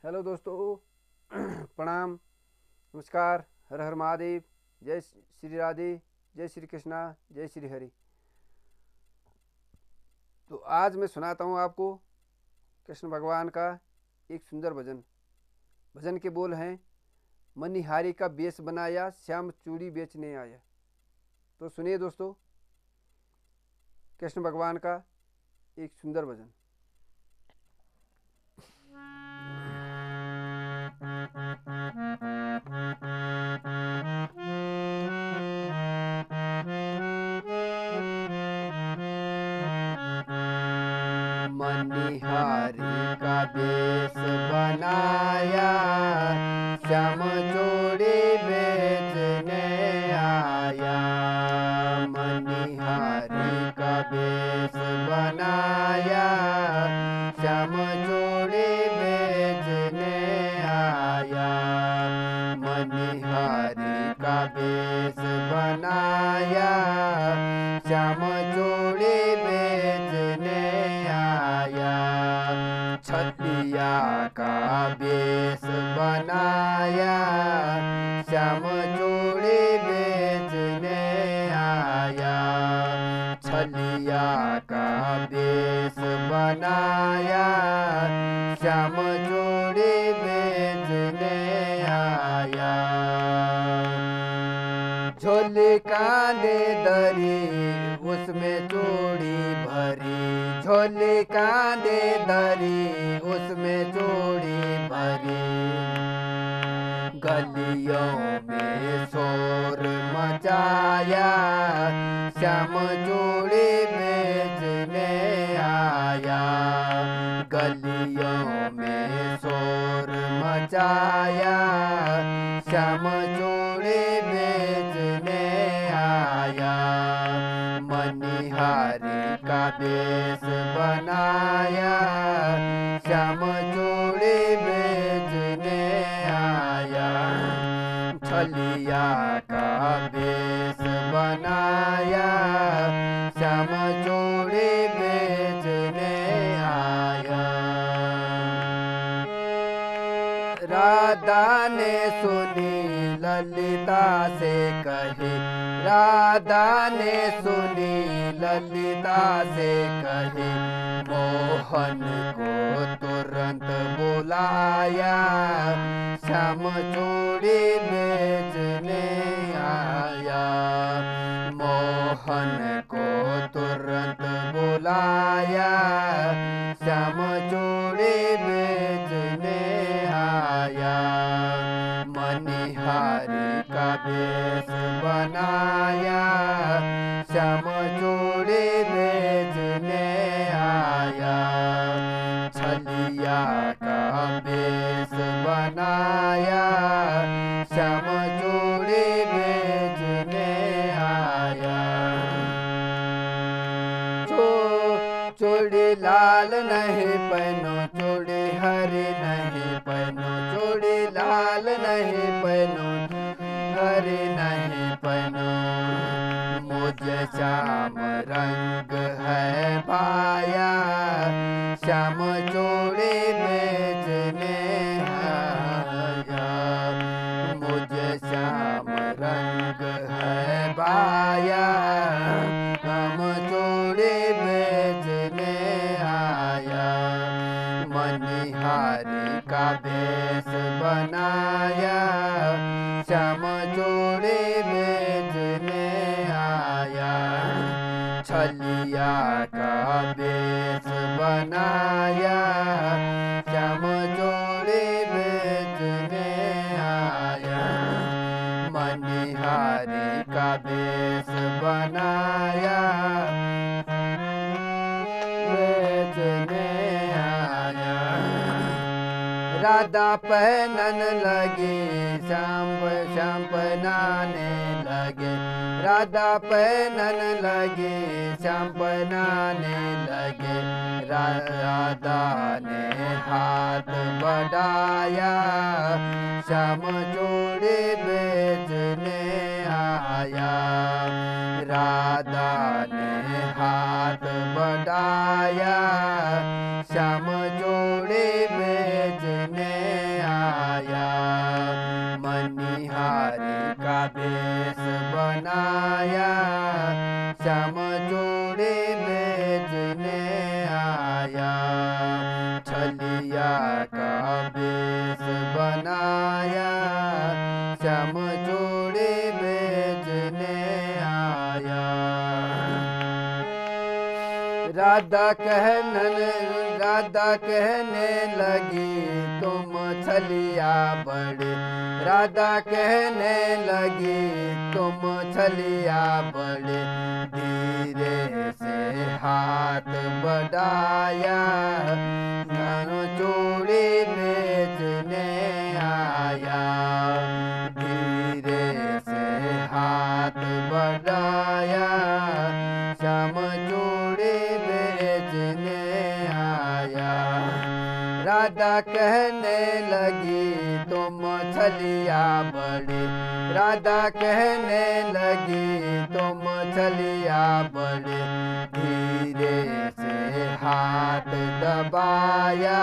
Hello दोस्तों। प्रणाम, नमस्कार, हर हर महादेव, जय श्री राधे, जय श्री कृष्णा, जय श्री हरि। तो आज मैं सुनाता हूँ आपको कृष्ण भगवान का एक सुंदर भजन। भजन के बोल हैं, मनिहारी का बेश बनाया, श्याम चूड़ी बेचने आया। तो सुनिए दोस्तों, कृष्ण भगवान का एक सुंदर भजन। मनिहारी का बेश बनाया, श्याम चूड़ी बेचने आया। मनिहारी का बेश बनाया, श्याम चूड़ी बेचने आया। मनिहारी का बेश बनाया, श्याम चूड़ी बेचने आया। छलिया का बेश बनाया, श्याम चूड़ी बेचने आया। छलिया का बेश बनाया, श्याम चूड़ी बेचने आया। झोली कांधे दरी, उसमें चूड़ी भरी। झोली कांधे दरी, उसमें चूड़ी भरी। गलियों में शोर मचाया, श्याम चूड़ी बेचने आया। गलियों में शोर मचाया, श्याम चूड़ी बेचने आया। मनिहारी का बेश बनाया, श्याम चूड़ी बेचने आया। छलिया का बेश बनाया, श्याम चूड़ी बेचने आया। राधा ने सुनी ललिता से कहे, राधा ने सुनी ललिता से कहे। मोहन को तुरंत बुलाया, श्याम चूड़ी बेचने आया। मोहन को तुरंत बुलाया, श्याम चूड़ी बेचने आया। मनिहारी का बेश बनाया, श्याम चूड़ी बेचने आया। छलिया का बेश बनाया, श्याम चूड़ी बेचने आया। चूड़ी लाल नहीं पहनो, चूड़ी हरी नहीं पहनो। चूड़ी लाल नहीं पहनो, हरी नहीं पहनो। मुझे श्याम रंग है पाया, श्याम चूड़ी बेचने आया। मुझे श्याम रंग है पाया, हम चूड़ी बेचने आया। मनिहारी का बेश बनाया, श्याम चूड़ी बेचने आया। छलिया का बेश बनाया, श्याम चूड़ी बेचने आया। मनिहारी का बेश बनाया, बेचने आया। राधा पहनन लगी, श्याम पहनाने लगे। राधा पहनन लगी, श्याम पहनाने लगे। राधा ने हाथ बढ़ाया, श्याम चूड़ी बेचने आया। राधा ने हाथ बढ़ाया, श्याम चूड़ी बेचने छलिया का बेस बनाया, श्याम चूड़ी बेचने आया। राधा कहने लगी तुम छलिया बड़े, राधा कहने लगी तुम छलिया बड़े, धीरे से हाथ बढ़ाया, चूड़ी बेचने आया। धीरे से हाथ बढ़ाया, श्याम चूड़ी बेचने आया। राधा कहने लगी तुम छलिया बड़े, राधा कहने लगी तुम छलिया बड़े, धीरे से हाथ दबाया,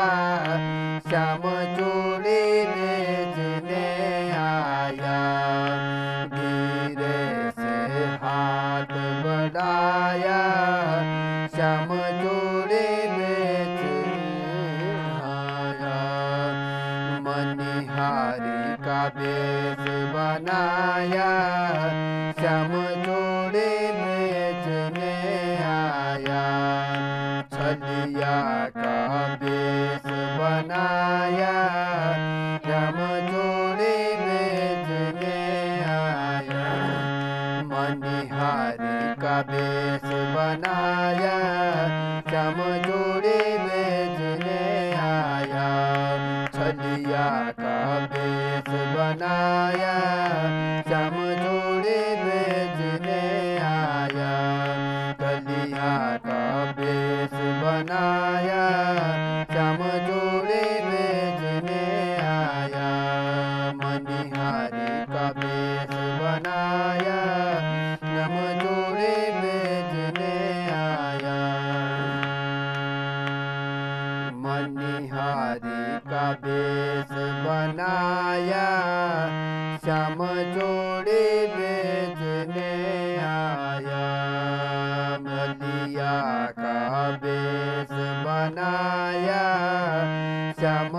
श्याम चूड़ी बेचने आया। धीरे से हाथ बढ़ाया, श्याम चूड़ी बेचने आया। मनिहारी का बेस बनाया, श्याम चूड़ी बेचने आया। छलिया का बेस बनाया, श्याम चूड़ी बेचने आया। मनिहारी का बेस बनाया, श्याम चूड़ी बेचने आया। छलिया का बेस बनाया, श्याम चूड़ी बेचने आया। छलिया का बेस बनाया, श्याम चूड़ी बेचने आया। मनिहारी का बेस बनाया, श्याम चूड़ी बेचने आया। मनिहारी का बेस बनाया, श्याम चूड़ी बेचने आया। छलिया का बेस बनाया, श्याम